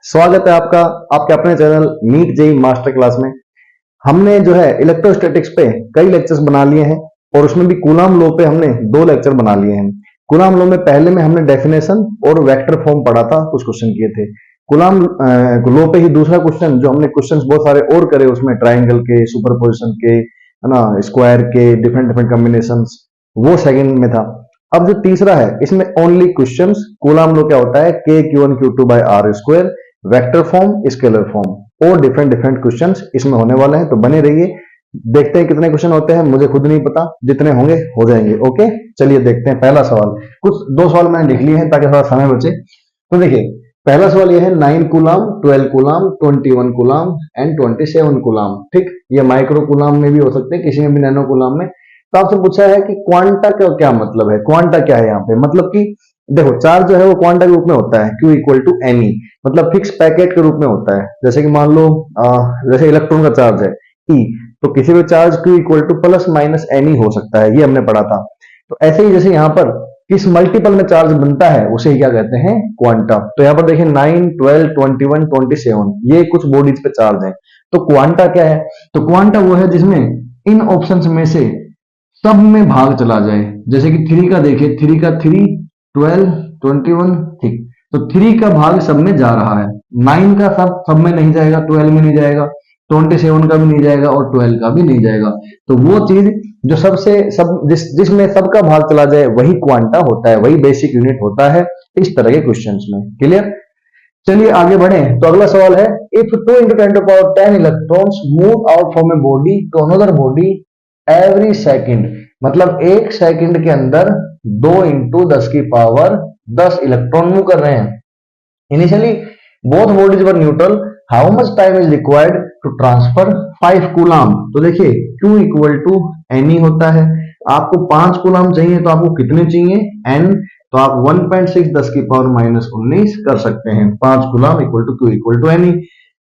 स्वागत है आपका आपके अपने channel NEET JEE master class में। हमने जो है इलेक्ट्रोस्टैटिक्स पे कई लेक्चर्स बना लिए हैं और उसमें भी कूलॉम लॉ पे हमने 2 लेक्चर बना लिए हैं। कूलॉम लॉ में पहले में हमने डेफिनेशन और वेक्टर फॉर्म पढ़ा था, कुछ क्वेश्चन किए थे। कूलॉम लॉ पे ही दूसरा क्वेश्चन जो हमने क्वेश्चंस बहुत सारे और करे उसमें ट्राइंगल के, सुपरपोजिशन के, है ना, स्क्वायर के, डिफरेंट डिफरेंट कॉम्बिनेशंस, वो सेकंड में था। अब जो तीसरा है इसमें ओनली क्वेश्चंस। कूलॉम लॉ क्या होता है, k q1 q2 by r square, vector form, scalar form और डिफरेंट डिफरेंट क्वेश्चंस इसमें होने वाले हैं। तो बने रहिए, देखते हैं कितने क्वेश्चन होते हैं, मुझे खुद नहीं पता, जितने होंगे हो जाएंगे। ओके, चलिए देखते हैं। पहला सवाल, कुछ 2 सवाल मैंने लिख लिए हैं ताकि थोड़ा समय बचे। तो देखिए पहला सवाल ये है 9 Coulomb, 12 Coulomb, 21 Coulomb and 27 Coulomb. ठीक, ये माइक्रो कूलॉम में भी हो सकते हैं, किसी में भी नैनो कूलॉम में। तो आपसे पूछा है कि क्वांटा का क्या मतलब है। क्वांटा क्या है यहाँ पे, मतलब कि देखो चार्ज जो है वो क्वांटा के रूप में होता है, Q इक्वल टू एनी, मतलब फिक्स पैकेट के रूप में होता है। जैसे कि मान लो जैसे इलेक्ट्रॉन का चार्ज है E, तो किसी भी charge Q equal two plus minus any हो सकता है, ये हमने पढ़ा था। तो ऐसे ही जैसे यहाँ पर किस मल्टीपल में चार्ज बनता है उसे ही क्या कहते हैं, क्वांटा। तो यहाँ पर देखिए 9, 12, 21, 27 ये कुछ बॉडीज पे चार्ज है। तो क्वांटा क्या है, तो क्वांटा वो है जिसमें इन ऑप्शंस में से सब में भाग चला जाए। जैसे कि 3 का देखिए, 3 का 3, 12, 21, ठीक, तो 3 का भाग सब में जा रहा है। 9 का सब में नहीं जाएगा, 12 में नहीं जाएगा, 27 का भी नहीं जाएगा और 12 का भी नहीं जाएगा। तो वो चीज जो सबसे जिसमें सबका भाग चला जाए वही क्वांटा होता है, वही बेसिक यूनिट होता है इस तरह के क्वेश्चंस में। क्लियर, चलिए आगे बढ़े। तो अगला सवाल है, if 2 into 10 to power 10 electrons move out from a body to another body every second, मतलब एक सेकंड के अंदर 2 into 10 की पावर 10 इलेक्ट्रॉन मूव कर रहे हैं। Initially both bodies were neutral, how much time is required to transfer 5 coulomb. तो देखिए Q इक्वल टू एन होता है, आपको 5 कूलम चाहिए तो आपको कितने चाहिए, n, तो आप 1.6 10 की पावर माइनस 19 कर सकते हैं। 5 coulomb equal to Q equal to n.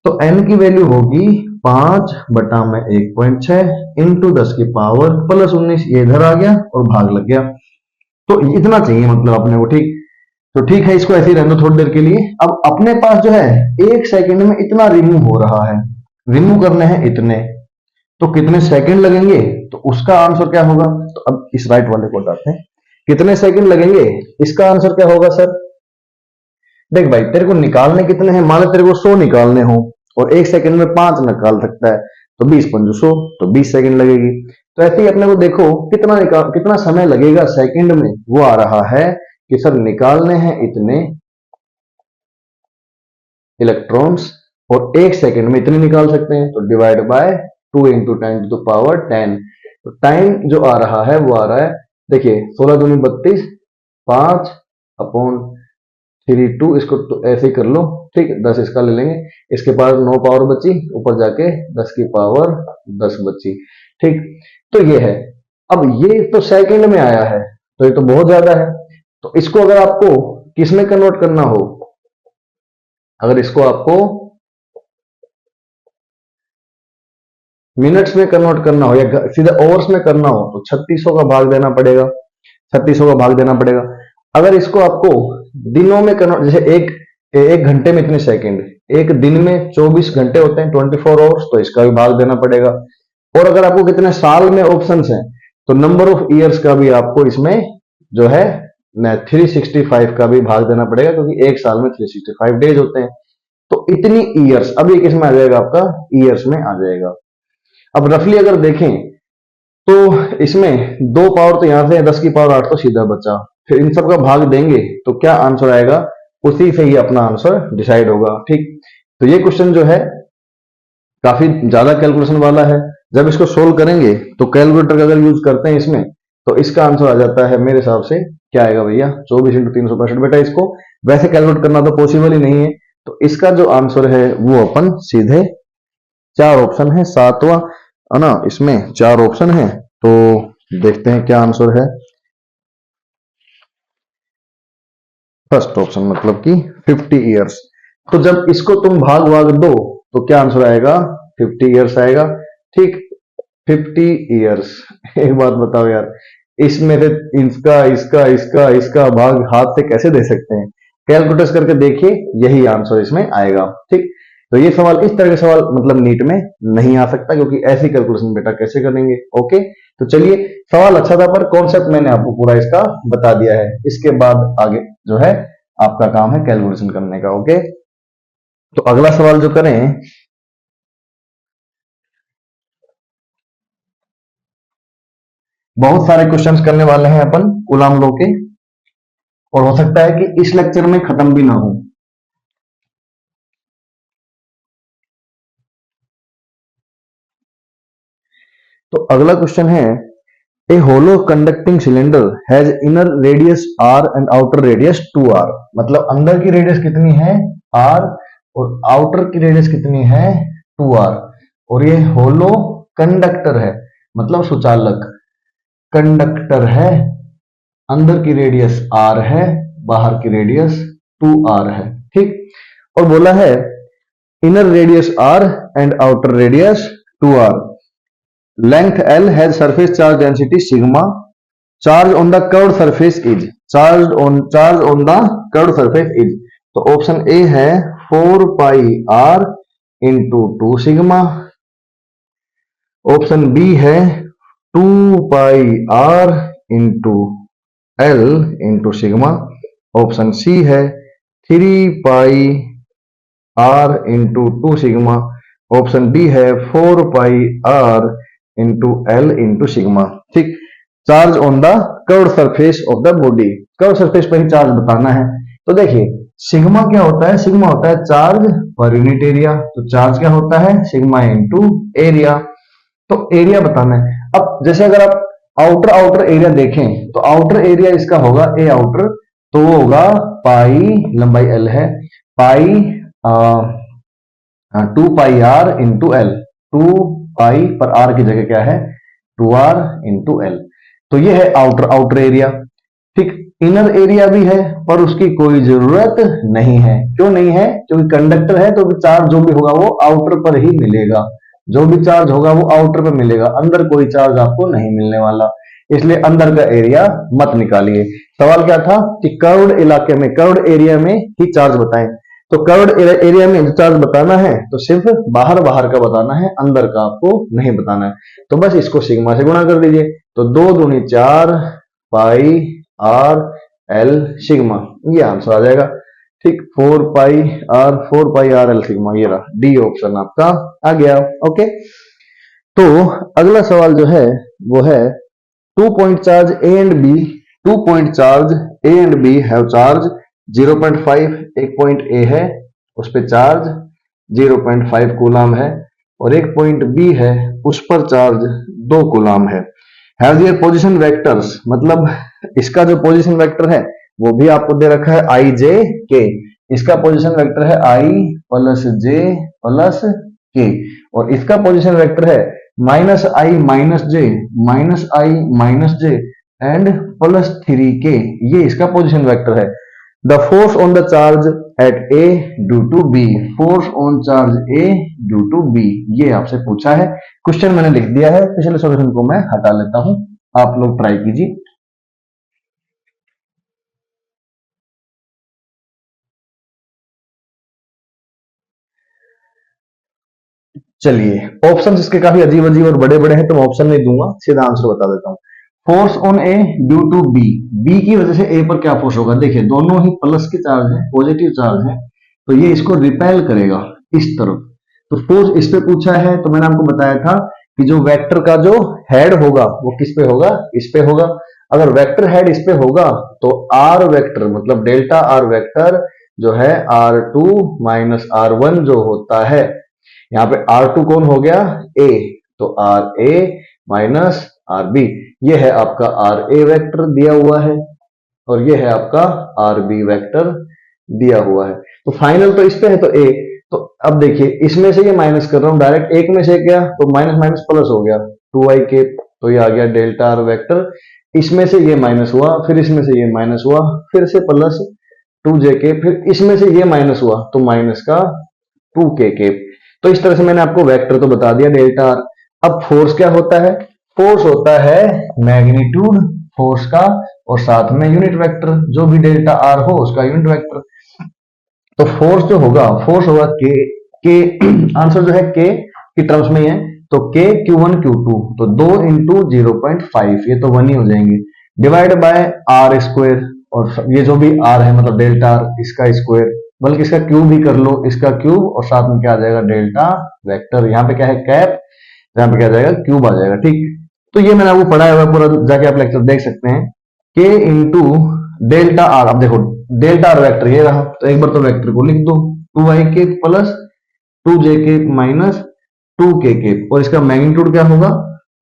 तो n की वैल्यू होगी 5 बटा में 1.6 इंटू 10 की पावर प्लस 19, ये इधर आ गया और भाग लग गया। तो इतना चाहिए मतलब अपने को। ठीक, तो ठीक है, इसको ऐसे ही रहने दो थोड़ी देर के लिए। अब अपने पास जो है एक सेकंड में इतना रिमूव हो रहा है, रिमूव करने हैं इतने, तो कितने सेकंड लगेंगे, तो उसका आंसर क्या होगा। तो अब इस राइट वाले को उठाते हैं, कितने सेकंड लगेंगे, इसका आंसर क्या होगा सर। देख भाई, तेरे को निकालने कितने हैं, मान लो तेरे को 100 निकालने हो और एक सेकंड में 5 निकाल सकता है, तो 20 पंजो 100, तो 20 सेकंड लगेगी। तो ऐसे ही अपने को देखो कितना समय लगेगा सेकंड में, वो आ रहा है कि सर निकालने हैं इतने इलेक्ट्रॉन्स और एक सेकंड में इतने निकाल सकते हैं, तो divide by 2 into 10 to the power 10। तो टाइम जो आ रहा है वो आ रहा है, देखिए 16 दूनी 32, 5 अपॉन 3 2, इसको तो ऐसे ही कर लो। ठीक, 10 इसका ले लेंगे, इसके पास 9 पावर बची, ऊपर जाके 10 की पावर 10 बची। ठीक, तो ये है। अब ये तो सेकंड में आया है, तो ये तो बहुत ज्यादा है। तो इसको अगर आपको किस में कन्वर्ट करना हो, अगर इसको आपको मिनट्स में कन्वर्ट करना हो या सीधे ओवर्स में करना हो, तो 3600 का भाग देना पड़ेगा, 3600 का भाग देना पड़ेगा। अगर इसको आपको दिनों में कन्वर्ट, जैसे एक घंटे में इतने सेकंड, एक दिन में 24 घंटे होते हैं, 24 आवर्स, तो इसका भी भाग देना पड़ेगा। और अगर आपको कितने साल में ऑप्शंस हैं, तो नंबर ऑफ ईयर्स का भी आपको इसमें जो है 365 का भी भाग देना पड़ेगा, क्योंकि एक साल में 365 डेज होते हैं। तो इतनी ईयर्स, अब ये किस में आ जाएगा, आपका ईयर्स में आ जाएगा। अब रफली अगर देखें तो इसमें 2 पावर तो यहां से 10 की पावर 8 तो सीधा बचा, फिर इन सब का भाग देंगे तो क्या आंसर आएगा, उसी से ही अपना आंसर डिसाइड होगा। ठीक, तो ये क्वेश्चन जो है काफी ज्यादा कैलकुलेशन वाला है। जब इसको सोल्व करेंगे तो कैलकुलेटर का अगर यूज करते हैं इसमें, तो इसका आंसर आ जाता है मेरे हिसाब से, क्या आएगा भैया, 24 into 365। बेटा इसको वैसे कैलकुलेट करना तो पॉसिबल ही नहीं है, तो इसका जो आंसर है वो अपन सीधे 4 ऑप्शन है, 7वां है ना, इसमें 4 ऑप्शन है, तो देखते हैं क्या आंसर है। फर्स्ट ऑप्शन मतलब कि 50 ईयर्स। तो जब इसको तुम भाग भाग दो तो क्या आंसर आएगा, 50 ईयर्स आएगा। ठीक, 50 ईयर्स। एक बात बताओ यार, इसमें से इसका इसका इसका इसका भाग हाथ से कैसे दे सकते हैं। कैलकुलेट करके देखिए, यही आंसर इसमें आएगा। ठीक, तो ये सवाल, इस तरह के सवाल मतलब नीट में नहीं आ सकता, क्योंकि ऐसी कैलकुलेशन बेटा कैसे करेंगे। ओके, तो चलिए, सवाल अच्छा था पर कॉन्सेप्ट मैंने आपको पूरा इसका बता दिया है। इसके बाद आगे जो है आपका काम है कैलकुलेशन करने का। ओके, तो अगला सवाल जो करें, बहुत सारे क्वेश्चंस करने वाले हैं अपन कूलाम लॉ के, और हो सकता है कि इस लेक्चर में खत्म भी ना हो। तो अगला क्वेश्चन है, a hollow conducting cylinder has inner radius r and outer radius 2r। मतलब अंदर की रेडियस कितनी है r, और आउटर की रेडियस कितनी है 2r, और ये होलो कंडक्टर है, मतलब सुचालक कंडक्टर है। अंदर की रेडियस r है, बाहर की रेडियस 2r है। ठीक, और बोला है inner radius r and outer radius 2r, length L has surface charge density sigma, charge on the curved surface is, charge on the curved surface is। तो ऑप्शन ए है 4 pi r into 2 sigma, option B है 2 pi r into L into sigma, option C है 3 pi r into 2 sigma, option D है 4 pi r into L into sigma. ठीक, charge on the curved surface of the body, curved surface पर ही charge बताना है। तो देखिए sigma क्या होता है, सिग्मा होता है चार्ज पर यूनिट एरिया, तो चार्ज क्या होता है सिग्मा इंटू एरिया, तो एरिया बताना है। अब जैसे अगर आप आउटर एरिया देखें, तो आउटर एरिया इसका होगा ए आउटर, तो वो होगा पाई, लंबाई एल है, पाई 2 पाई आर इंटू एल, 2 पाई पर आर की जगह क्या है 2r इंटू एल। तो ये है आउटर एरिया। ठीक, इनर एरिया भी है पर उसकी कोई जरूरत नहीं है। क्यों नहीं है? क्योंकि कंडक्टर है, तो चार्ज जो भी होगा वो आउटर पर ही मिलेगा, जो भी चार्ज होगा वो आउटर पर मिलेगा, अंदर कोई चार्ज आपको नहीं मिलने वाला, इसलिए अंदर का एरिया मत निकालिए। सवाल क्या था कि कर्व्ड इलाके में, कर्व्ड एरिया में ही चार्ज बताएं, तो कर्व्ड एरिया में चार्ज बताना है तो सिर्फ बाहर का बताना है, अंदर का आपको नहीं बताना है। तो बस इसको सिग्मा से गुणा कर दीजिए, तो 2 दूनी 4 पाई आर एल सिग्मा, ये आंसर आ जाएगा। ठीक, 4 पाई आर एल सिग्मा, ये रहा डी ऑप्शन आपका आ गया। ओके, तो अगला सवाल जो है वो है 2 point charge A and B, 2 point charge A and B have charge 0.5, एक पॉइंट ए है उस पर चार्ज 0.5 कूलाम है, और एक पॉइंट बी है उस पर चार्ज 2 कूलाम है। हैव देयर पोजीशन वेक्टर्स, मतलब इसका जो पोजीशन वेक्टर है वो भी आपको दे रखा है आई जे के, इसका पोजीशन वेक्टर है आई प्लस जे प्लस के, और इसका पोजीशन वेक्टर है minus I minus J and plus 3k, ये इसका पोजीशन वेक्टर है। The force on the charge at A due to B, force on charge A due to B, ये आपसे पूछा है। क्वेश्चन मैंने लिख दिया है, पिछले सॉल्यूशन को मैं हटा लेता हूं, आप लोग ट्राई कीजिए। चलिए, ऑप्शन इसके काफी अजीब और बड़े बड़े हैं, तो मैं ऑप्शन नहीं दूंगा, सीधा आंसर बता देता हूं। Force on A due to B, B की वजह से ए पर क्या फोर्स होगा, देखिए दोनों ही प्लस के चार्ज है, पॉजिटिव चार्ज है, तो ये इसको रिपेल करेगा इस तरफ। तो फोर्स इस पे पूछा है, तो मैंने आपको बताया था कि जो वेक्टर का जो हेड होगा वो किस पे होगा, इस पे होगा। अगर वेक्टर हेड इस पे होगा तो आर वेक्टर मतलब डेल्टा आर वेक्टर जो है R2 माइनस R1 जो होता है, यहाँ पे R2 कौन हो गया A, तो RA माइनस RB, ये है आपका RA वेक्टर दिया हुआ है, और ये है आपका RB वेक्टर दिया हुआ है। तो फाइनल तो इस पे है तो A, तो अब देखिए इसमें से ये माइनस कर रहा हूं डायरेक्ट, एक में से क्या तो माइनस माइनस प्लस हो गया 2i के, तो ये आ गया डेल्टा आर वेक्टर, इसमें से ये माइनस हुआ, फिर इसमें से ये माइनस हुआ, फिर से प्लस 2j के, फिर इसमें से ये माइनस हुआ तो माइनस का 2k के। तो इस तरह से मैंने आपको वेक्टर तो बता दिया डेल्टा आर। अब फोर्स क्या होता है, फोर्स होता है मैग्नीट्यूड फोर्स का, और साथ में यूनिट वेक्टर, जो भी डेल्टा आर हो उसका यूनिट वेक्टर। तो फोर्स होगा के आंसर जो है के की टर्म्स में ही है, तो के Q1 Q2, तो 2 इंटू 0.5, ये तो 1 ही हो जाएंगे, डिवाइड बाय आर स्क्वायर, और ये जो भी आर है मतलब डेल्टा आर, इसका स्क्वायर, बल्कि इसका क्यूब भी कर लो, इसका क्यूब, और साथ में क्या आ जाएगा डेल्टा वेक्टर, यहाँ पे क्या है कैप, यहाँ पे क्या आ जाएगा क्यूब आ जाएगा। ठीक, तो ये मैंने आपको पढ़ाया हुआ है पूरा, जाके आप लेक्चर देख सकते हैं। के इंटू डेल्टा आर, अब देखो डेल्टा आर वेक्टर ये रहा, तो एक बार तो वेक्टर को लिख दो, 2i के प्लस 2j के माइनस 2k के, और इसका मैग्नीट्यूड क्या होगा,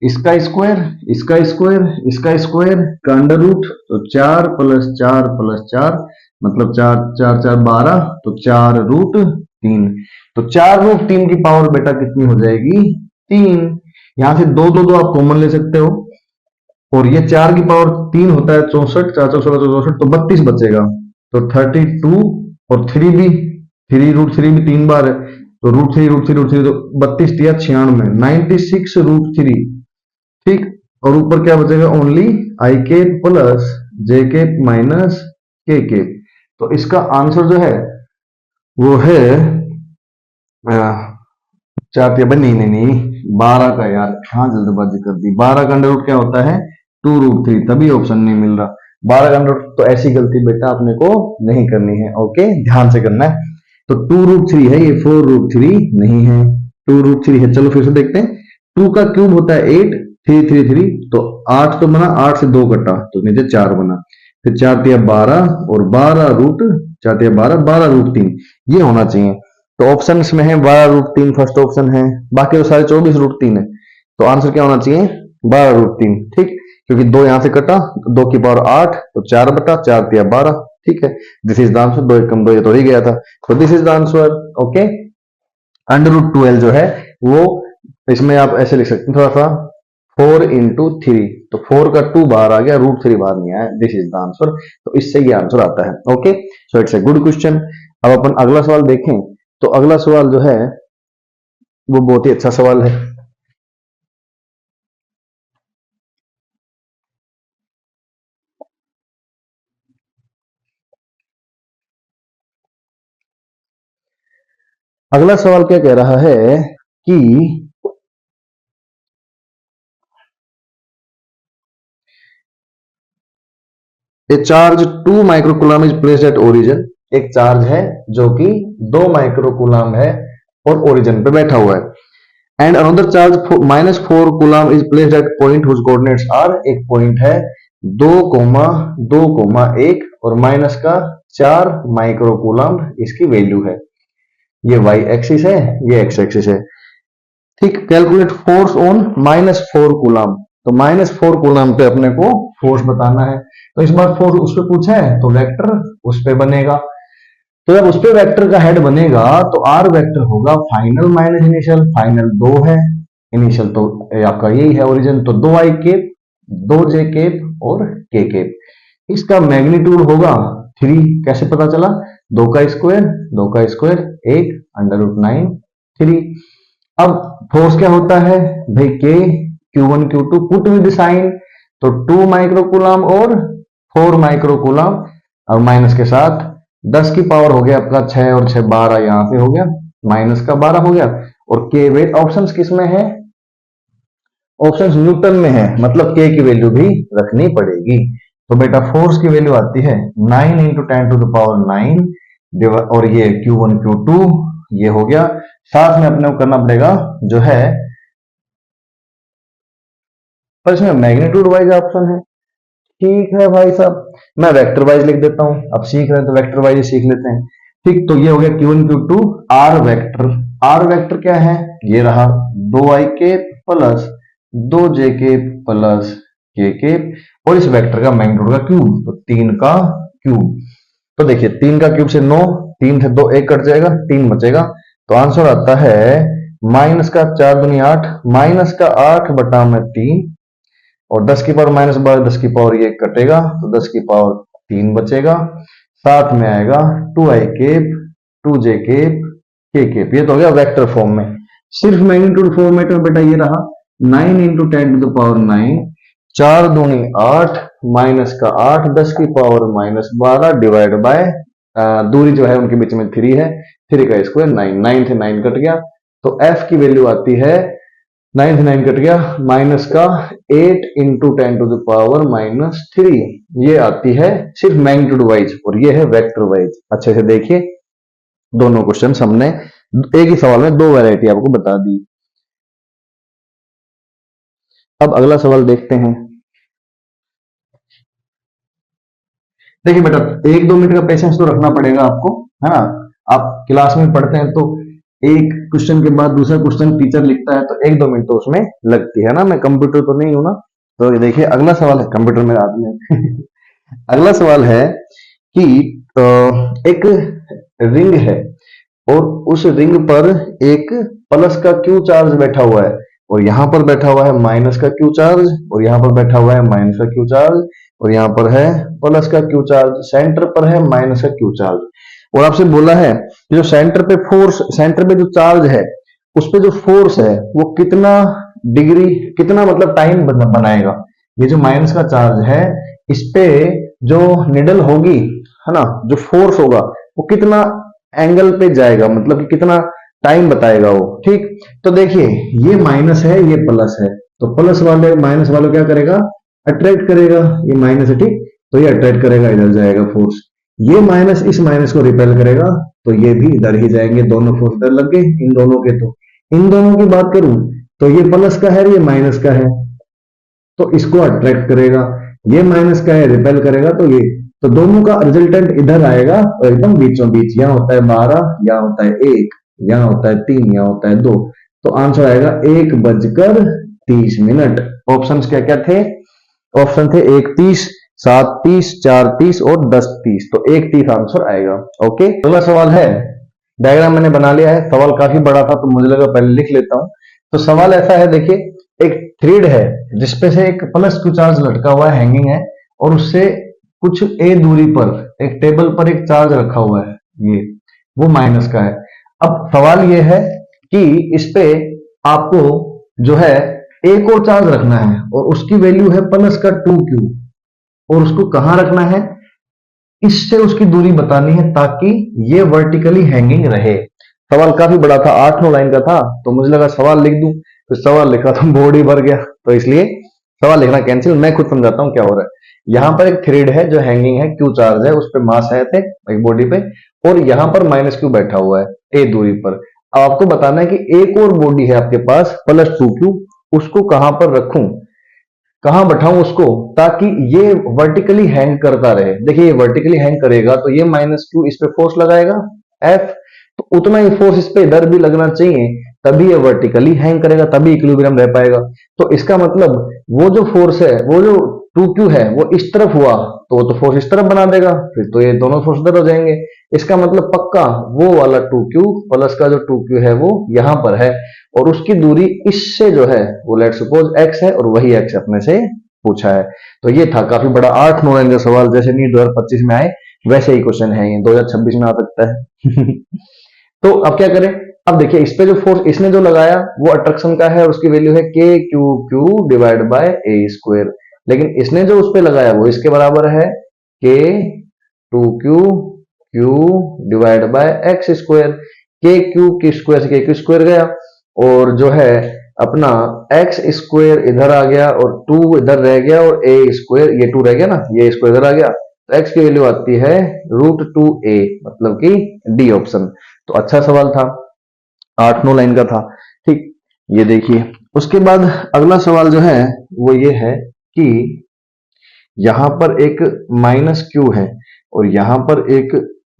इसका स्क्वायर, इसका स्क्वायर, इसका स्क्वायर का अंडर रूट, तो 4 प्लस 4 प्लस 4 मतलब 4 4 4 12, तो 4 रूट 3, तो 4 रूट 3 की पावर बेटा कितनी हो जाएगी 3। यहां से 2 2 2 आप कॉमन ले सकते हो, और ये 4 की पावर 3 होता है 64, 4 4 16 64, तो 32 बचेगा, तो 32, और 3 भी, 3 रूट 3 भी 3 बार है, तो रूट 3 रूट 3 रूट 3, तो 32 दिया 96, 96 रूट 3। ठीक, और ऊपर क्या बचेगा ओनली आई के प्लस जे के माइनस के, तो इसका आंसर जो है वो है 4 नहीं नहीं नहीं 12 का, यार हाँ जल्दबाजी कर दी, 12 का अंडर रूट क्या होता है 2 रूट 3, तभी ऑप्शन नहीं मिल रहा 12 का अंडर रूट, तो ऐसी गलती बेटा अपने को नहीं करनी है, ओके ध्यान से करना है। तो 2 रूट 3 है, ये 4 रूट 3 नहीं है, 2 रूट 3 है। चलो फिर से देखते हैं, 2 का क्यूब होता है 8, 3 3 3, तो 8 तो बना, 8 से 2 कटा तो नीचे 4 बना, फिर 4 तिया 12, और 12 रूट 4 तिया 12, 12 रूट 3, ये होना चाहिए। तो ऑप्शन में है 12 रूट 3 फर्स्ट ऑप्शन है, बाकी तो सारे 24 रूट 3 है, तो आंसर क्या होना चाहिए 12 रूट 3। ठीक, क्योंकि 2 यहां से कटा, 2 की पावर 8, तो 4 बटा 4 तिया 12, ठीक है, दिस इज द आंसर, 2 1 2 ये तो ही गया था, तो this is the answer, okay. Under root 12 जो है वो इसमें आप ऐसे लिख सकते हैं थोड़ा सा, 4 इंटू 3, तो 4 का 2 बाहर आ गया, रूट 3 बाहर नहीं आया, दिस इज द आंसर, तो इससे ये आंसर आता है, okay. So it's a good question. अब अपन अगला सवाल देखें, तो अगला सवाल जो है वो बहुत ही अच्छा सवाल है। अगला सवाल क्या कह रहा है कि ए charge 2 microcoulomb is placed at origin, एक चार्ज है जो कि 2 माइक्रोकूलम है और ओरिजिन पे बैठा हुआ है, and another charge -4 coulomb is placed at point whose coordinates are, एक पॉइंट है 2,2,1 और माइनस का 4 माइक्रोकूलम इसकी वैल्यू है, ये y एक्सिस है, ये x एक्सिस है। ठीक, कैलकुलेट फोर्स ऑन -4 कूलम, तो -4 कूलम पे अपने को फोर्स बताना है, तो इस बार फोर्स उस पे पूछा है तो वेक्टर उस पे बनेगा, तो जब उस पे वेक्टर का हेड बनेगा तो आर वेक्टर होगा फाइनल माइनस इनिशियल, फाइनल 2 है, इनिशियल तो आपका यही है ओरिजिन, तो 2i केप 2j केप और k केप, इसका मैग्नीट्यूड होगा 3, कैसे पता चला 2 का स्क्वायर 1 अंडर रूट 9 3। अब फोर्स क्या होता है भाई k Q1 Q2 put with sign, तो 2 माइक्रोकूलम और 4 माइक्रोकूलम, और माइनस के साथ 10 की पावर हो गया आपका 6 और 6 12, यहां से हो गया माइनस का 12 हो गया, और के वेट ऑप्शंस किस में है, ऑप्शंस न्यूटन में है, मतलब के की वैल्यू भी रखनी पड़ेगी, तो बेटा फोर्स की वैल्यू आती है 9 इंटू 10 टू द पावर 9, और ये Q1 Q2 ये हो गया, साथ में अपने को करना पड़ेगा जो है, पर इसमें मैग्नीट्यूड वाइज ऑप्शन है, ठीक है भाई साहब मैं वेक्टर वाइज लिख देता हूं, अब सीख रहे हैं तो वेक्टर वाइज सीख लेते हैं। ठीक, तो ये हो गया Q1 Q2 आर वेक्टर क्या है, ये रहा 2i के प्लस 2j के प्लस k के, और इस वेक्टर का मैग्नीट्यूड का क्यूब, तो 3 का क्यूब, तो देखिए 3 का क्यूब से 9, 3 से 2 1 कट जाएगा, 3 बचेगा, तो आंसर आता है माइनस का 4 दूनी 8, माइनस का 8 बटा में 3, और 10 की पावर माइनस 12, 10 की पावर ये कटेगा, तो 10 की पावर 3 बचेगा, साथ में आएगा 2i cap 2j cap k cap, ये तो हो गया वेक्टर फॉर्म में। सिर्फ मैग्नीट्यूड फॉर्मेट में बेटा ये रहा 9 इंटू 10 टू द पावर 9, 4 दूनी 8, माइनस का 8, 10 की पावर -12 डिवाइड बाय दूरी जो है उनके बीच में 3 है, 3 का स्क्वायर 9, 9 से 9 कट गया, तो f की वैल्यू आती है 9 से 9 कट गया माइनस का 8 इंटू 10⁻³ ये आती है सिर्फ मैग्नीट्यूड वाइज और ये है वेक्टर वाइज। अच्छे से देखिए, दोनों क्वेश्चन हमने एक ही सवाल में दो वैरायटी आपको बता दी। अब अगला सवाल देखते हैं। देखिए बेटा, 1-2 मिनट का पेशेंस तो रखना पड़ेगा आपको, है ना। आप क्लास में पढ़ते हैं तो एक क्वेश्चन के बाद दूसरा क्वेश्चन टीचर लिखता है तो 1-2 मिनट तो उसमें लगती है ना। मैं कंप्यूटर तो नहीं हूं ना। तो ये देखिए अगला सवाल है, कंप्यूटर में हाथ में अगला सवाल है कि एक रिंग है और उस रिंग पर एक प्लस का क्यू चार्ज बैठा हुआ है और यहां पर बैठा हुआ है माइनस का क्यू चार्ज और यहां पर बैठा हुआ है माइनस का क्यू चार्ज और यहां पर है प्लस का क्यू चार्ज, सेंटर पर है माइनस का क्यू चार्ज। और आपसे बोला है कि जो सेंटर पे फोर्स, सेंटर पे जो चार्ज है उस पे जो फोर्स है वो कितना डिग्री, कितना मतलब टाइम बनाएगा। ये जो माइनस का चार्ज है इस पे जो निडल होगी, है ना, जो फोर्स होगा वो कितना एंगल पे जाएगा, मतलब कि कितना टाइम बताएगा वो। ठीक, तो देखिए ये माइनस है ये प्लस है, तो प्लस वाले माइनस वाले क्या करेगा, अट्रैक्ट करेगा। ये माइनस है, ठीक, तो ये अट्रैक्ट करेगा, इधर जाएगा फोर्स। ये माइनस इस माइनस को रिपेल करेगा तो ये भी इधर ही जाएंगे, दोनों फोर्स इधर लग गए इन दोनों के। तो इन दोनों की बात करूं तो ये प्लस का है ये माइनस का है, तो इसको अट्रैक्ट करेगा। ये माइनस का है रिपेल करेगा, तो ये, तो दोनों का रिजल्टेंट इधर आएगा और एकदम बीचों बीच। यहाँ होता है 12, यहाँ होता है 1, यहाँ होता है 3, यहाँ होता है 2, तो आंसर आएगा 1:30। ऑप्शन क्या क्या थे? ऑप्शन थे 1:30, 7:30, 4:30 और 10:30, तो 1:30 आंसर आएगा। ओके, अगला सवाल है, डायग्राम मैंने बना लिया है, सवाल काफी बड़ा था तो मुझे लगा पहले लिख लेता हूं। तो सवाल ऐसा है, देखिए एक थ्रेड है जिसपे से एक प्लस क्यू चार्ज लटका हुआ है, हैंगिंग है, और उससे कुछ ए दूरी पर एक टेबल पर एक चार्ज रखा हुआ है, ये वो माइनस का है। अब सवाल ये है कि इस पे आपको जो है एक और चार्ज रखना है और उसकी वैल्यू है प्लस का 2q, और उसको कहां रखना है, इससे उसकी दूरी बतानी है ताकि ये वर्टिकली हैंगिंग रहे। सवाल काफी बड़ा था, 8-9 लाइन का था, तो मुझे लगा सवाल लिख दूं, तो सवाल लिखा तो बोर्ड ही भर गया, तो इसलिए सवाल लिखना कैंसिल। मैं खुद समझाता हूं क्या हो रहा है। यहां पर एक थ्रेड है जो हैंगिंग है, क्यू चार्ज है, उस पर मास है थे एक बॉडी पे, और यहां पर माइनस क्यू बैठा हुआ है ए दूरी पर। अब आपको बताना है कि एक और बॉडी है आपके पास प्लस 2q, उसको कहां पर रखूं, कहां बैठाऊं उसको, ताकि ये वर्टिकली हैंग करता रहे। देखिए ये वर्टिकली हैंग करेगा तो ये माइनस क्यू इस पे फोर्स लगाएगा एफ, तो उतना ही फोर्स इस पे इधर भी लगना चाहिए, तभी ये वर्टिकली हैंग करेगा, तभी इक्विलिब्रियम रह पाएगा। तो इसका मतलब वो जो फोर्स है, वो जो 2q है वो इस तरफ हुआ तो वो तो फोर्स इस तरफ बना देगा, फिर तो ये दोनों फोर्स इधर हो जाएंगे। इसका मतलब पक्का वो वाला 2q प्लस का जो 2q है वो यहां पर है, और उसकी दूरी इससे जो है वो लेट सपोज x है, और वही x अपने से पूछा है। तो ये था काफी बड़ा 8-9 लाइन का सवाल, जैसे नीट 2025 में आए वैसे ही क्वेश्चन है, ये 2026 में आ सकता है तो अब क्या करें, अब देखिए इस पे जो फोर्स इसने जो लगाया वो अट्रैक्शन का है, और उसकी वैल्यू है k q q divide by a square, लेकिन इसने जो उस पे लगाया वो इसके बराबर है k 2q q divide by x square. k q की स्क्वायर से k q स्क्वायर गया, और जो है अपना x स्क्वायर इधर आ गया और 2 इधर रह गया, और a स्क्वायर ये 2 रह गया ना, ये स्क्वायर इधर आ गया, तो x की वैल्यू आती है √2a, मतलब कि डी ऑप्शन। तो अच्छा सवाल था, 8-9 लाइन का था। ठीक, ये देखिए उसके बाद अगला सवाल जो है वो ये है कि यहां पर एक माइनस क्यू है और यहां पर एक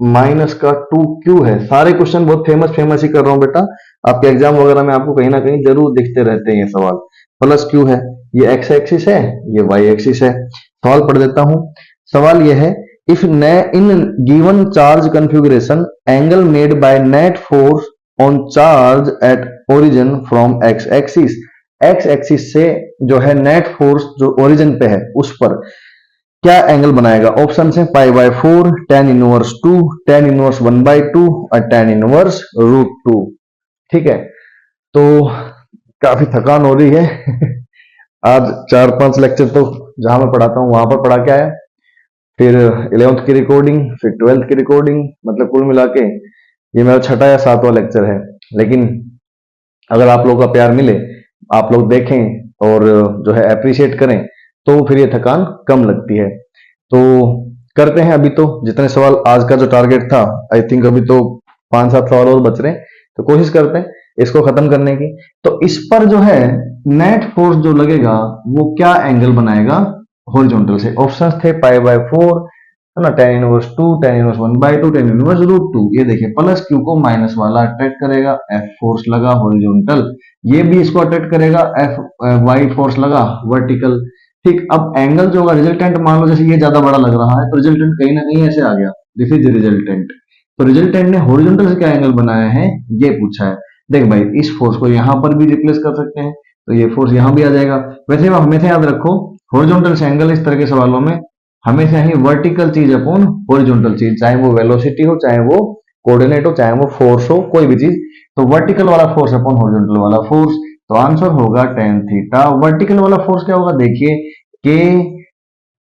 माइनस का 2q है। सारे क्वेश्चन बहुत फेमस फेमस ही कर रहा हूं बेटा, आपके एग्जाम वगैरह में आपको कहीं ना कहीं जरूर दिखते रहते हैं ये सवाल। प्लस क्यू है, ये x एक्सिस है, ये y एक्सिस है। सवाल पढ़ देता हूं। सवाल ये है, if in given charge configuration angle made by net force on charge at origin from x axis, x axis से जो है नेट फोर्स जो ओरिजिन पे है उस पर क्या एंगल बनाएगा। ऑप्शन है π/4, tan इनवर्स 2, tan इनवर्स 1/2 और tan इनवर्स √2। ठीक है, तो काफी थकान हो रही है आज 4-5 लेक्चर तो जहां मैं पढ़ाता हूं वहां पर पढ़ा के आया, फिर 11th की रिकॉर्डिंग, फिर 12th की रिकॉर्डिंग, मतलब कुल मिला के ये मेरा छठा या सातवां लेक्चर है। लेकिन अगर आप लोगों का प्यार मिले, आप लोग देखें और जो है अप्रिशिएट करें, तो फिर ये थकान कम लगती है। तो करते हैं अभी तो जितने सवाल, आज का जो टारगेट था, आई थिंक अभी तो 5-7 सवाल और बच रहे हैं, तो कोशिश करते हैं इसको खत्म करने की। तो इस पर जो है नेट फोर्स जो लगेगा वो क्या एंगल बनाएगा हॉरिजॉन्टल से। ऑप्शंस थे π/4, है ना, tan inverse 2, tan inverse 1/2, tan inverse √2। ये देखिए प्लस क्यू को माइनस वाला अट्रैक्ट करेगा, एफ फोर्स लगा हॉरिजॉन्टल, ये भी इसको अट्रैक्ट करेगा, एफ वाई फोर्स लगा वर्टिकल। ठीक, अब एंगल जो होगा रिजल्टेंट, मान लो जैसे ये ज्यादा बड़ा लग रहा है तो रिजल्टेंट कहीं ना कहीं ऐसे आ गया, दिस इज रिजल्टेंट। तो रिजल्टेंट ने हॉरिजॉन्टल से क्या एंगल बनाया है ये पूछा है। देख भाई, इस फोर्स को यहां पर भी रिप्लेस कर सकते हैं, तो ये फोर्स यहां भी आ जाएगा। वैसे हमेशा याद रखो हॉरिजॉन्टल से एंगल इस तरह के सवालों में हमेशा ही वर्टिकल चीज अपॉन हॉरिजॉन्टल चीज, चाहे वो वेलोसिटी हो, चाहे वो कोऑर्डिनेट हो, चाहे वो फोर्स हो, कोई भी चीज, तो वर्टिकल वाला फोर्स अपॉन हॉरिजॉन्टल वाला फोर्स। तो आंसर होगा tan थीटा। वर्टिकल वाला फोर्स क्या होगा, देखिए के,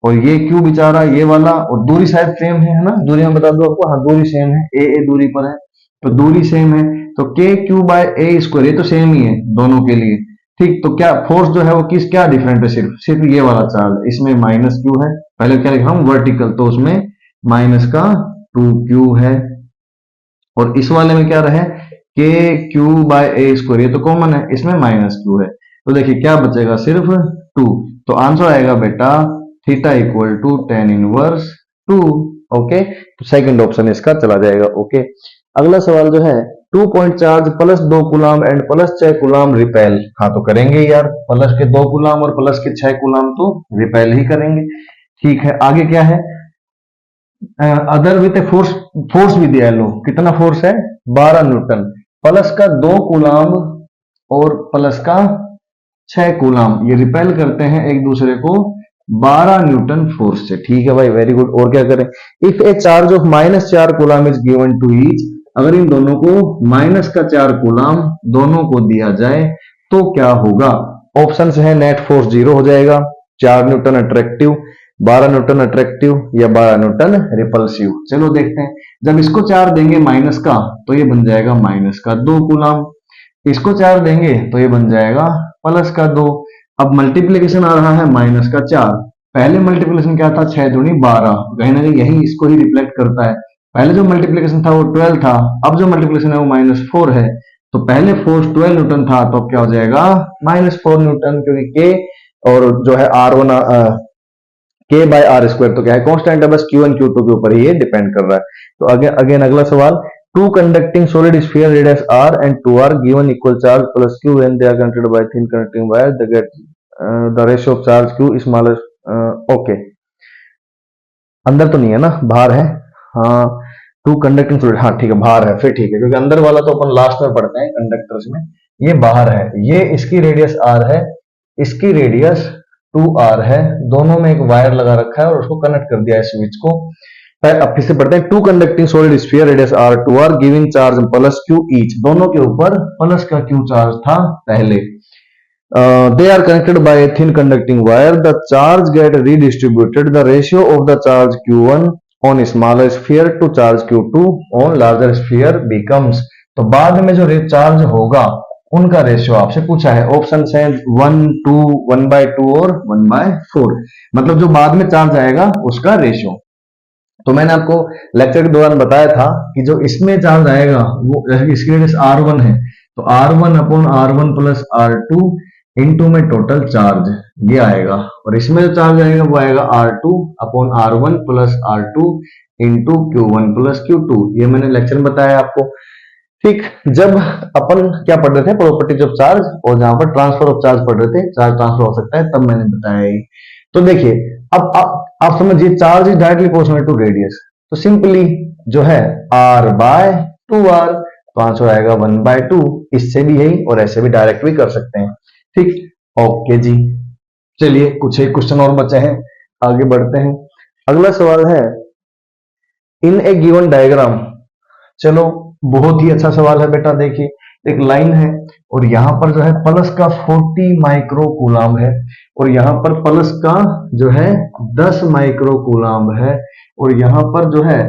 और ये क्यू बेचारा ये वाला, और दूरी शायद सेम है ना, दूरी मैं बता दूं आपको, हाँ दूरी सेम है, ए दूरी पर है, तो दूरी सेम है, तो के क्यू बाय ए स्क्वायर, ये तो सेम ही है दोनों के लिए। ठीक, तो क्या फोर्स जो है वो किस क्या डिफरेंट है, सिर्फ ये वाला चार्ज, इसमें माइनस क्यू है, पहले क्या लिखा हूं वर्टिकल, तो उसमें माइनस का 2q है, और इस वाले में क्या रहे के क्यू बाय ए स्क्वायर, ये तो कॉमन है, इसमें माइनस क्यू है, तो देखिए क्या बचेगा सिर्फ 2। तो आंसर आएगा बेटा theta equal to tan inverse 2। Okay, तो सेकंड ऑप्शन इसका चला जाएगा। ओके, अगला सवाल जो है 2 point charge plus 2 coulomb and plus 6 coulomb repel. हाँ तो करेंगे यार, प्लस के 2 कूलाम और प्लस के 6 कूलाम तो रिपेल ही करेंगे। ठीक है, आगे क्या है, अदर विथ फोर्स, फोर्स भी दिया है, लो कितना फोर्स है 12 न्यूटन, प्लस का 2 कूलाम और प्लस का 6 कूलाम, ये रिपेल करते हैं एक दूसरे को 12 न्यूटन फोर्स से। ठीक है भाई, वेरी गुड। और क्या करें, if a charge of -4 coulomb is given to each, अगर इन दोनों को माइनस का 4 कूलाम दोनों को दिया जाए तो क्या होगा। ऑप्शन है नेट फोर्स 0 हो जाएगा, 4 न्यूटन अट्रैक्टिव, 12 न्यूटन अट्रैक्टिव या 12 न्यूटन रिपल्सिव। चलो देखते हैं, जब इसको 4 देंगे माइनस का तो ये बन जाएगा माइनस का 2 कूलाम, इसको 4 देंगे तो ये बन जाएगा प्लस का 2। अब मल्टीप्लीकेशन आ रहा है माइनस का 4, पहले मल्टीप्लीकेशन क्या था 6 दूनी 12, कहीं ना कहीं यही इसको ही रिफ्लेक्ट करता है। पहले जो मल्टीप्लीकेशन था वो 12 था, अब जो मल्टीप्लीकेशन है वो -4 है, तो पहले फोर्स 12 न्यूटन था, तो अब क्या हो जाएगा -4 न्यूटन, क्योंकि के और जो है R1 के बाय आर स्क्वायर तो क्या है कांस्टेंट है, बस Q1 Q2 के ऊपर ही ये डिपेंड कर रहा है। तो अगेन अगला सवाल, two conducting solid sphere radius r and 2r given equal charge plus q when they are connected by thin connecting wire, they get the ratio of charge q is smallest। Okay, अंदर तो नहीं है ना, बाहर है, हाँ to conducting solid, हाँ ठीक है बाहर है, फिर ठीक है, क्योंकि अंदर वाला तो अपन लास्ट में पढ़ते हैं कंडक्टर्स में, ये बाहर है, ये इसकी रेडियस r है, इसकी रेडियस 2r है, दोनों में एक वायर लगा रखा है और उसको कनेक्ट कर दिया है स्विच को। अब फिर से पढ़ते हैं, two conducting solid sphere radius r 2r giving charge plus q each, दोनों के ऊपर प्लस का q चार्ज था पहले, they are connected by a thin conducting wire, the charge get redistributed, the ratio of the charge q1 on smaller sphere to charge q2 on larger sphere becomes, तो बाद में जो charge होगा उनका ratio आपसे पूछा है। ऑप्शन है 1, 2, 1/2 और 1/4, मतलब जो बाद में चार्ज आएगा उसका रेशियो। तो मैंने आपको लेक्चर के दौरान बताया था कि जो इसमें चार्ज आएगा वो, जैसे इसकी रेडियस r1 है, तो r1 upon r1 plus r2 into में टोटल चार्ज ये आएगा, और इसमें जो चार्ज आएगा वो आएगा r2 upon r1 plus r2 into q1 plus q2, ये मैंने लेक्चर में बताया आपको। ठीक, जब अपन क्या पढ़ रहे थे प्रॉपर्टीज ऑफ चार्ज, और जहां पर ट्रांसफर ऑफ चार्ज पढ़ रहे थे, चार्ज ट्रांसफर हो सकता है, तब मैंने बताया। तो देखिए अब आप समझिए, charge is directly proportional to radius, तो सिंपली जो है r/2r, तो आंसर आएगा 1/2, इससे भी यही और ऐसे भी डायरेक्ट भी कर सकते हैं। ठीक, ओके जी, चलिए कुछ एक क्वेश्चन और बचे हैं, आगे बढ़ते हैं। अगला सवाल है, इन ए गिवन डायग्राम, चलो बहुत ही अच्छा सवाल है बेटा, देखिए एक लाइन है और यहां पर जो है प्लस का 40 माइक्रो कूलाम है, और यहाँ पर प्लस का जो है 10 माइक्रो कूलाम है, और यहाँ पर जो है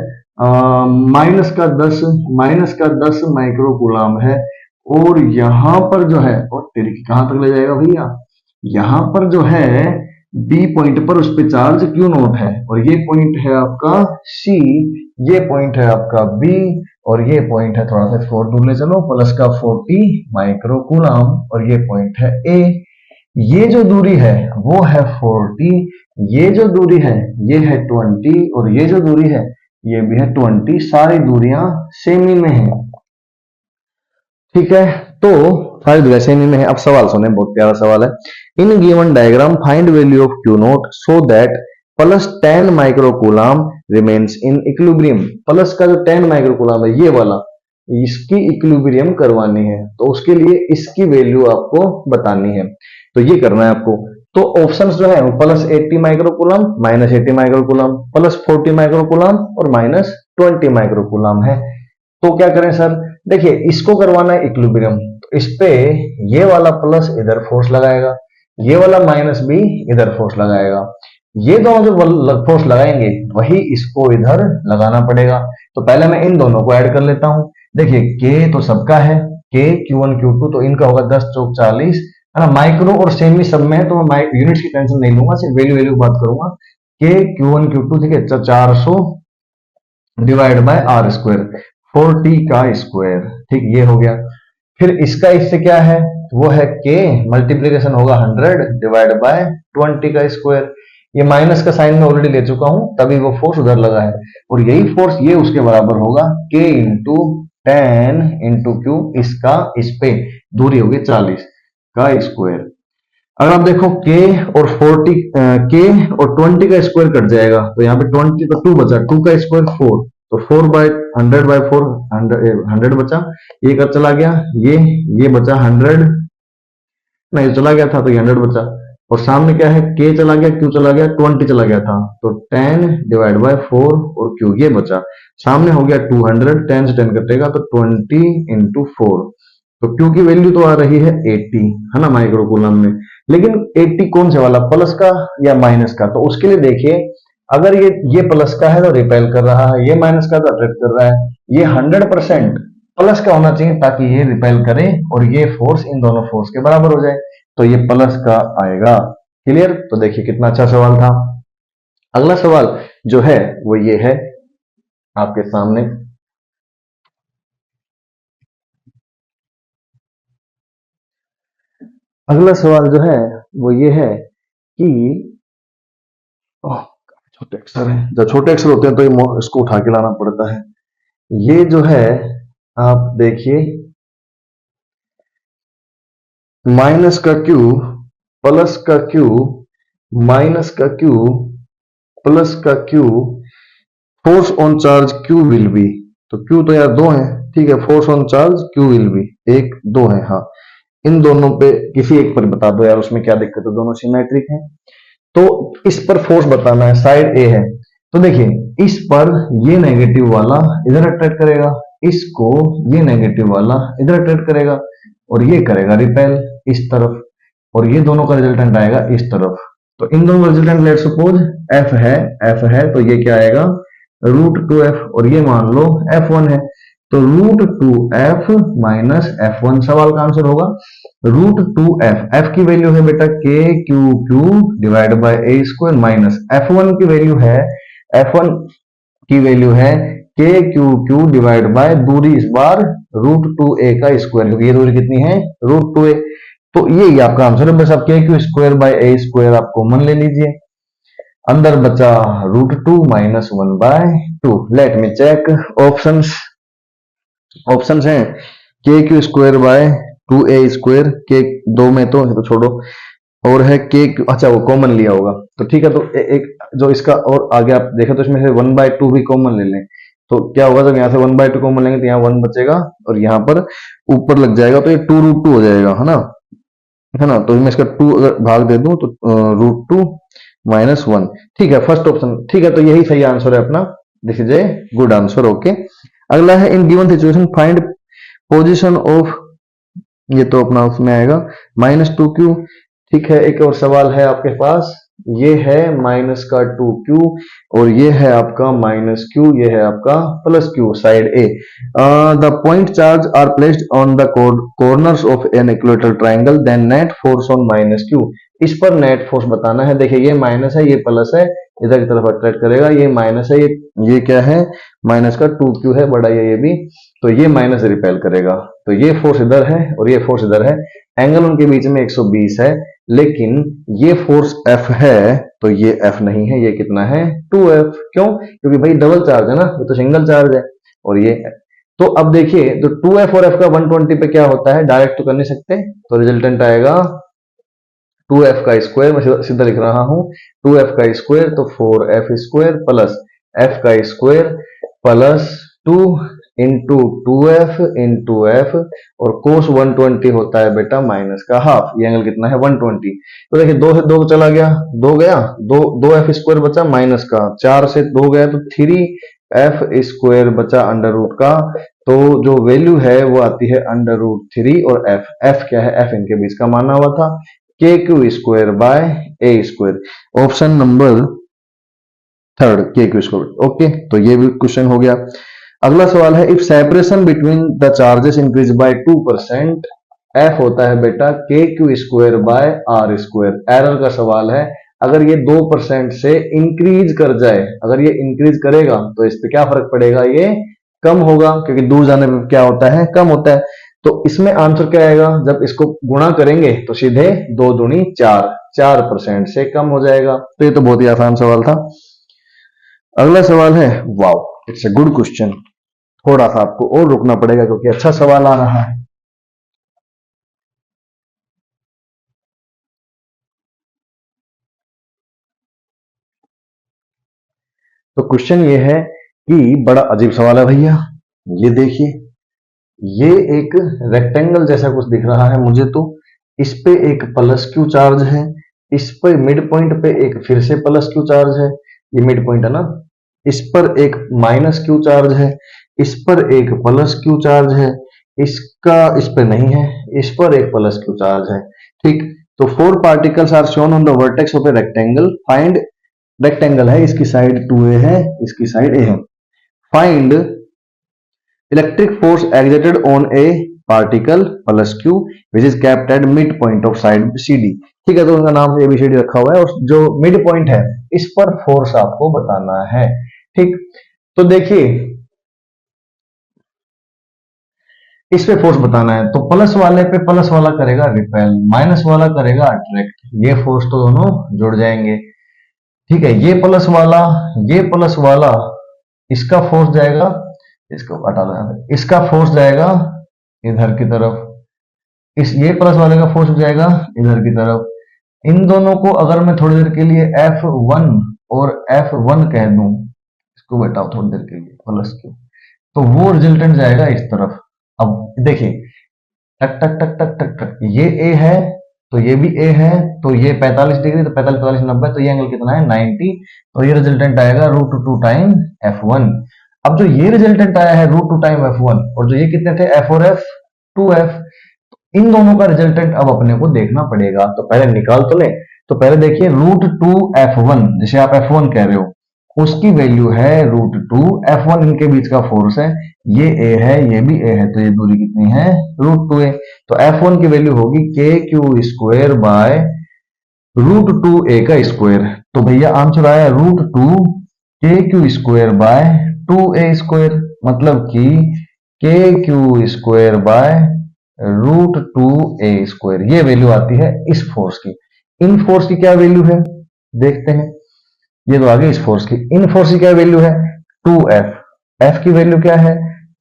माइनस का 10 माइक्रो कूलाम है, और यहाँ पर जो है, और तेरे की कहां तक ले जाएगा भैया, यहाँ पर जो है बी पॉइंट पर उस पे चार्ज क्यू नॉट है, और ये पॉइंट है आपका सी, ये पॉइंट है आपका बी, और ये पॉइंट है, थोड़ा सा 4 दूर ले चलो, प्लस का 40 माइक्रो कूलाम, और ये पॉइंट है ए। ये जो दूरी है वो है 40, ये जो दूरी है ये है 20, और ये जो दूरी है ये भी है 20, सारी दूरियां सेमी में है। ठीक है, तो सारी दूरियां सेमी में है। अब सवाल सुने, बहुत प्यारा सवाल है। In given diagram find value of Q note so that plus 10 micro coulomb remains in equilibrium. Plus का जो 10 माइक्रो कूलाम है ये वाला, इसकी इक्विलिब्रियम करवानी है, तो उसके लिए इसकी वैल्यू आपको बतानी है। तो ये करना है आपको। तो ऑप्शंस जो है वो plus 80 micro coulomb, minus 80 micro coulomb, plus 40 micro coulomb और माइनस 20 माइक्रो कूलम है। तो क्या करें सर, देखिए इसको करवाना है इक्विलिब्रियम, तो इस पे ये वाला प्लस इधर फोर्स लगाएगा, ये वाला माइनस भी इधर फोर्स लगाएगा, ये दोनों जो फोर्स लगाएंगे वही इसको इधर लगाना पड़ेगा। तो पहले मैं इन दोनों को ऐड कर लेता हूं। देखिए के तो सबका है, के Q1 Q2, तो इनका होगा 10 चौक 40, है ना। माइक्रो और सेमी सब में है, तो मैं यूनिट्स की टेंशन नहीं लूंगा, सिर्फ वैल्यू वैल्यू बात करूंगा। के Q1 Q2 ठीक है, 400 डिवाइड बाय आर स्क्वायर, 40 का स्क्वायर, ठीक, ये हो गया। फिर इसका इससे क्या है, वो है के मल्टीप्लीकेशन होगा 100 डिवाइड बाय 20 का स्क्वायर। ये माइनस का साइन में ऑलरेडी ले चुका हूं, तभी वो फोर्स उधर लगा है, और यही फोर्स ये उसके बराबर होगा के इंटू 10 इंटू क्यू, इसका इस पे दूरी होगी 40 का स्क्वायर। अगर आप देखो के और 40 के और 20 का स्क्वायर कट जाएगा, तो यहाँ पे 20 तो 2 बचा, 2 का स्क्वायर 4, तो 4 बाय 100 बाय 4 100 बचा, ये कर चला गया, ये बचा 100, नहीं चला गया था तो ये 100 बचा, और सामने क्या है, के चला गया, क्यू चला गया, 20 चला गया था, तो 10 डिवाइड बाय 4 और क्यू ये बचा, सामने हो गया 200, 10 से 10 कटेगा तो 20 इंटू 4, तो क्यू की वैल्यू तो आ रही है 80, है ना, माइक्रो कूलम में। लेकिन 80 कौन से वाला, प्लस का या माइनस का, तो उसके लिए देखिए, अगर ये प्लस का है तो रिपेल कर रहा है, ये माइनस का तो अट्रैक्ट कर रहा है, ये 100% प्लस का होना चाहिए ताकि ये रिपेल करे और ये फोर्स इन दोनों फोर्स के बराबर हो जाए, तो ये प्लस का आएगा। क्लियर, तो देखिए कितना अच्छा सवाल था। अगला सवाल जो है वो ये है आपके सामने, अगला सवाल जो है वो ये है कि छोटे अक्षर है, जब छोटे अक्षर होते हैं तो ये इसको उठा के लाना पड़ता है। ये जो है आप देखिए, माइनस का क्यू प्लस का क्यू माइनस का क्यू प्लस का Q, force on charge Q will be, तो क्यू तो यार 2 है, ठीक है, force on charge Q will be 1 2 है, हाँ, इन दोनों पे किसी एक पर बता दो यार, उसमें क्या दिक्कत है, दोनों सिमेट्रिक हैं। तो इस पर फोर्स बताना है, साइड ए है, तो देखिए इस पर ये नेगेटिव वाला इधर अट्रैक्ट करेगा, इसको ये नेगेटिव वाला इधर अट्रैक्ट करेगा, और ये करेगा रिपेल इस तरफ, और ये दोनों का रिजल्टेंट आएगा इस तरफ। तो इन दोनों का रिजल्टेंट लेट सपोज एफ है, तो ये क्या आएगा √2f, और ये मान लो F1 है, तो √2f माइनस F1, सवाल का आंसर होगा √2f। f की वैल्यू है बेटा k Q Q divide by a square, minus F1 की वैल्यू है के क्यू क्यू डिवाइड बाय दूरी इस बार √2a का स्क्वायर, क्योंकि ये दूरी कितनी है √2a, तो ये आपका आंसर है। बस आप k q square by a square आप कॉमन ले लीजिए, अंदर बचा √2 माइनस 1/2। लेट मी चेक ऑप्शंस हैं k q square bye 2a square, के 2 में तो छोड़ो, और है के, अच्छा वो कॉमन लिया होगा, तो ठीक है, तो एक जो इसका और आगे आप देखें तो इसमें से 1/2 भी कॉमन ले लें, तो क्या होगा, जब यहाँ से 1/2 कॉमन लेंगे तो यहाँ 1 बचेगा, और यहाँ पर ऊपर लग जाएगा, तो ये 2√2 हो जाएगा, है ना, तो मैं इसका 2 अगर भाग दे दूं तो √2 माइनस 1, ठीक है, फर्स्ट ऑप्शन ठीक है, तो यही सही आंसर है अपना, this is a good answer. Okay, अगला है in given situation find position of, ये तो अपना उसमें आएगा -2q, ठीक है, एक और सवाल है आपके पास। ये है माइनस का 2q और ये है आपका माइनस q, ये है आपका plus q, side a. The point charge are placed on the corners of an equilateral triangle, then net force on minus q। इस पर नेट फोर्स बताना है। देखिए ये माइनस है, ये प्लस है, इधर की तरफ अट्रैक्ट करेगा। ये माइनस है, ये क्या है, माइनस का 2q है, बड़ा ये भी, तो ये माइनस रिपेल करेगा। तो ये फोर्स इधर है और ये फोर्स इधर है। एंगल उनके बीच में 120 है, लेकिन ये फोर्स F है तो ये F नहीं है, ये कितना है 2F। क्यों? क्योंकि भाई डबल चार्ज है ना, ये तो सिंगल चार्ज है। और ये तो अब देखिए, तो 2F और F का 120 पे क्या होता है, डायरेक्ट तो कर नहीं सकते, तो रिजल्टेंट आएगा 2F का स्क्वायर, मैं सीधा लिख रहा हूं 2F का स्क्वायर, तो 4F स्क्वायर प्लस F का square plus 2 into 2F into F, और कोस 120 होता है बेटा माइनस का हाफ। ये एंगल कितना है 120। तो देखिए 2 से 2 चला गया, 2 गया, 2F स्क्वायर बचा माइनस का, 4 से 2 गया तो 3F स्क्वायर बचा अंडर रूट का। तो जो वैल्यू है वो आती है अंडर रूट 3 और F क्या है, F इनके बीच का माना हुआ था, k q square by a square. Option number third k q square. Okay, तो ये भी क्वेश्चन हो गया। अगला सवाल है, if separation between the charges increase by 2%, F होता है बेटा k q square by r square. Error का सवाल है, अगर ये 2% से इंक्रीज कर जाए, अगर ये इंक्रीज करेगा तो इस पे क्या फर्क पड़ेगा, ये कम होगा, क्योंकि दूर जाने पे क्या होता है, कम होता है। तो इसमें आंसर क्या आएगा, जब इसको गुणा करेंगे तो सीधे 2 दूनी 4, 4% से कम हो जाएगा। तो ये तो बहुत ही आसान सवाल था। अगला सवाल है, wow it's a good question. थोड़ा सा आपको और रुकना पड़ेगा क्योंकि अच्छा सवाल आ रहा है। तो क्वेश्चन ये है कि बड़ा अजीब सवाल है भैया। ये देखिए, ये एक रेक्टेंगल जैसा कुछ दिख रहा है मुझे, तो इस पे एक प्लस क्यू चार्ज है, इस पे मिड पॉइंट पे एक फिर से प्लस क्यू चार्ज है, ये मिड पॉइंट है ना, इस पर एक माइनस क्यू चार्ज है, इस पर एक प्लस क्यू चार्ज है, इसका इस पे नहीं है, इस पर एक प्लस क्यू चार्ज है। ठीक, तो 4 particles are shown on the vertex of a rectangle. Find, rectangle है, इसकी साइड 2a है, इसकी साइड a है। Find electric force exerted on a particle plus q which is kept at mid point of side CD। ठीक है, तो उनका नाम ABCD रखा हुआ है, और जो मिड पॉइंट है इस पर फोर्स आपको बताना है। ठीक, तो देखिए इस पे फोर्स बताना है, तो प्लस वाले पे प्लस वाला करेगा रिपेल, माइनस वाला करेगा अट्रैक्ट, ये फोर्स तो दोनों जुड़ जाएंगे। ठीक है, ये प्लस वाला इसका फोर्स जाएगा, इसको हटा दो, इसका फोर्स जाएगा इधर की तरफ, इस ये प्लस वाले का फोर्स जाएगा इधर की तरफ। इन दोनों को अगर मैं थोड़ी देर के लिए F1 और F1 कह दूं, इसको बैठाओ थोड़ी देर के लिए प्लस क्यू, तो वो रिजल्टेंट जाएगा इस तरफ। अब देखिए टक टक टक टक टक टक, ये ए है तो ये भी ए है, तो ये 45 डिग्री, तो 45 45 90, तो ये एंगल कितना है 90, तो ये रिजल्टेंट आएगा √2 टाइम F1। अब जो ये रिजल्टेंट आया है √2 टाइम F1, और जो ये कितने थे F और F 2F, इन दोनों का रिजल्टेंट अब अपने को देखना पड़ेगा। तो पहले निकाल तो ले, तो पहले देखिए √2 F1, जिसे आप F1 कह रहे हो, उसकी वैल्यू है √2, F1 इनके बीच का फोर्स है, ये A है ये भी A है, तो ये दूरी कितनी है √2a। तो F1 की वैल्यू होगी के क्यू स्क्वायर बाय √2a का स्क्वायर। तो भैया आंसर आया √2 के q square bye 2a square, मतलब कि के q square bye √2a square, ये वैल्यू आती है इस फोर्स की। इन फोर्स की क्या वैल्यू है देखते हैं, ये तो आगे इस फोर्स की, इन फोर्स की क्या वैल्यू है 2F, F की वैल्यू क्या है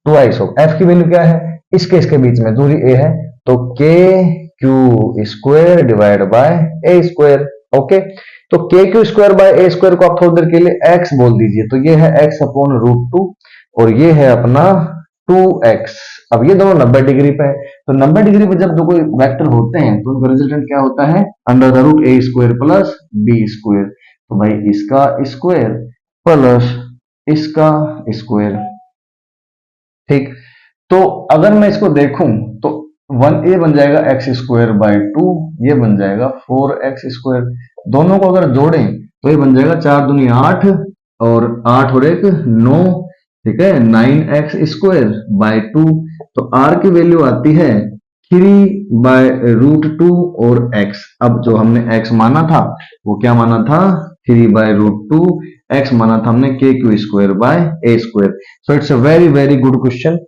ट्वाइस ऑफ, F की वैल्यू क्या है, इसके बीच में दूरी a है, तो के q square divide by a square. Okay, तो के q square by a square को आप थोड़ी देर के लिए x बोल दीजिए, तो ये है x अपॉन √2 और ये है अपना 2x। अब ये दोनों 90 डिग्री पे है, तो 90 डिग्री पे जब दो कोई वेक्टर होते हैं तो उनका रिजल्टेंट क्या होता है under the root a square plus b square. तो भाई इसका स्क्वायर प्लस इसका स्क्वायर। ठीक, तो अगर मैं इसको देखूं तो 1a बन जाएगा एक्स स्क्वायर बाय 2, ये बन जाएगा 4x²। दोनों को अगर जोड़ें तो ये बन जाएगा 4 दूनी 8 और 8 और 1 9, ठीक है, 9x² बाय 2। तो r की वैल्यू आती है 3/√2 और x। अब जो हमने x माना था वो क्या माना था, 3/√2, x माना था हमने kq² by a²। So it's a very very good question.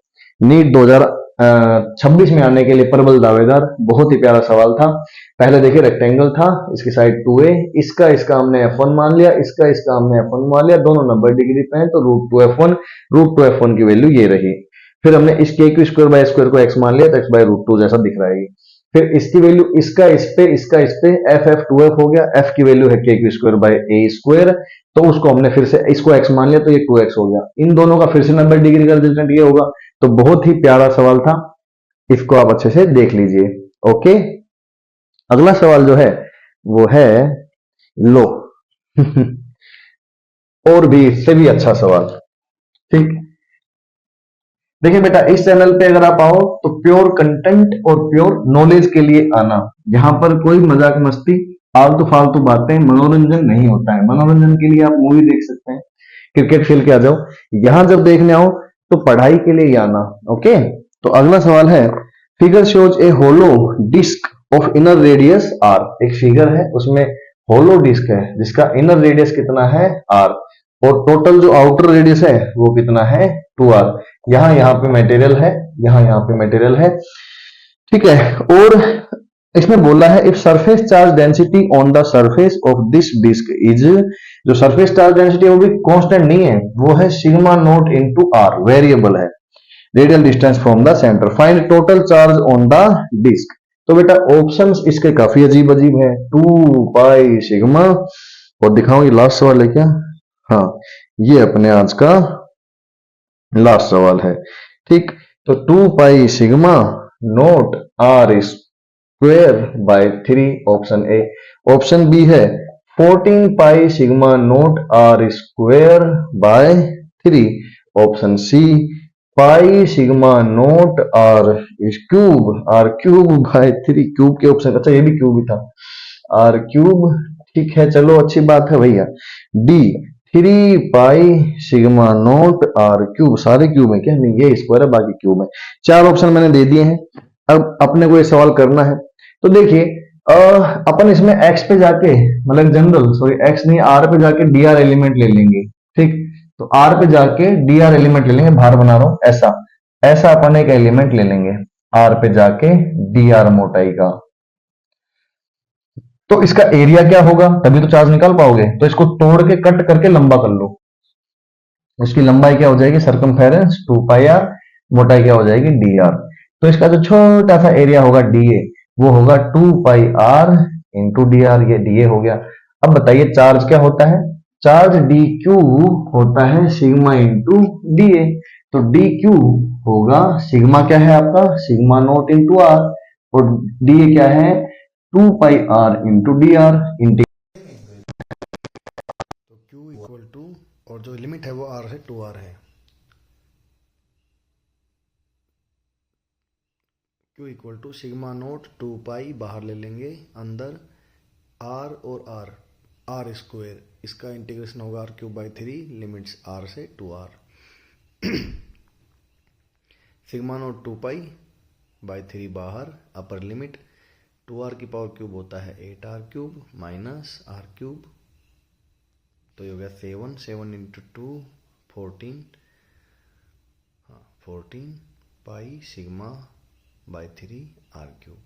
NEET 2026 में आने के लिए प्रबल दावेदार। बहुत ही प्यारा सवाल था। पहले देखिए रेक्टेंगल था, इसकी साइड 2a, इसका हमने f1 मान लिया, इसका हमने f1 मान लिया, दोनों 90 डिग्री पे हैं तो √2f1 की वैल्यू ये रही। फिर हमने इस kq² बाय स्क्वायर को x मान लिया तो x/√2 जैसा दिख रहा है। फिर इसकी वैल्यू इसका इस पे f(2f) हो गया, f की वैल्यू है kq² बाय a², तो उसको हमने फिर से इसको x मान लिया तो ये 2x हो गया। इन दोनों का फिर से 90 डिग्री का रिजल्टेंट ये होगा। तो बहुत ही प्यारा सवाल था, इसको आप अच्छे से देख लीजिए। ओके, अगला सवाल जो है वो है लो और भी इससे भी अच्छा सवाल। ठीक, देखिए बेटा, इस चैनल पे अगर आप आओ तो प्योर कंटेंट और प्योर नॉलेज के लिए आना। यहाँ पर कोई मजाक मस्ती फालतू फालतू बातें मनोरंजन नहीं होता है। मनोरंजन के लिए आप मूवी देख सकते हैं, क्रिकेट खेल के आ जाओ। यहाँ जब देखने आओ तो पढ़ाई के लिए ही आना। ओके, तो अगला सवाल है, figure shows a hollow disc of inner radius R. एक फिगर है उसमें होलो डिस्क है जिसका इनर रेडियस कितना है आर, और टोटल जो आउटर रेडियस है वो कितना है 2r। यहाँ पे मटेरियल है, यहाँ पे मटेरियल है, ठीक है। और इसमें बोला है if surface charge density on the surface of this disc is, जो सरफेस चार्ज डेंसिटी है वो भी कांस्टेंट नहीं है, वो है sigma not into r, variable है। Radial distance from the centre, find total charge on the disc. तो बेटा ऑप्शंस इसके काफी अजीब अजीब है, 2π सिग्मा, और दिखाऊं ये लास्ट सवाल है क्या, हाँ ये अपने आज का लास्ट सवाल है। ठीक, तो 2π sigma not r² by 3, option A. Option B है 14π sigma not r² by 3, option C π sigma not r³ cube के ऑप्शन, अच्छा ये भी क्यूब ही था, r³, ठीक है चलो अच्छी बात है भैया। डी 3π सिग्मा नॉट r³, सारे क्यूब है क्या, नहीं ये स्क्वायर है बाकी क्यूब है। चार ऑप्शन मैंने दे दिए हैं। अब अपने को ये सवाल करना है, तो देखिए अपन इसमें x पे जाके, मतलब जनरल सॉरी x नहीं r पे जाके dr एलिमेंट ले लेंगे। ठीक, तो r पे जाके dr एलिमेंट ले लेंगे, बाहर बना रहा हूं ऐसा, ऐसा अपन एक एलिमेंट ले लेंगे r पे जाके dr मोटाई का। तो इसका एरिया क्या होगा, तभी तो चार्ज निकाल पाओगे। तो इसको तोड़ के कट करके लंबा कर लो, उसकी लंबाई क्या हो जाएगी सरकमफेरेंस 2πr, मोटाई क्या हो जाएगी dr। तो इसका जो छोटा सा एरिया होगा da, वो होगा 2πr इंटू dr, ये da हो गया। अब बताइए चार्ज क्या होता है, चार्ज dq होता है सिग्मा इंटू da। तो dq होगा सिग्मा, क्या है आपका सिग्मा नॉट इंटू आर, और da क्या है 2πr इंटू dr। तो Q इक्वल टू, और जो लिमिट है वो R है 2R है। Q equal to sigma not 2π, बाहर ले लेंगे, अंदर R और R² इसका इंटीग्रेशन होगा r³/3, लिमिट्स R से 2R। सिग्मा नोट 2π/3 बाहर, अपर लिमिट 2r की पावर क्यूब होता है 8r³ माइनस r³, तो ये हो गया 7 इंटू 2 14, हाँ 14 π सिग्मा/3 r³।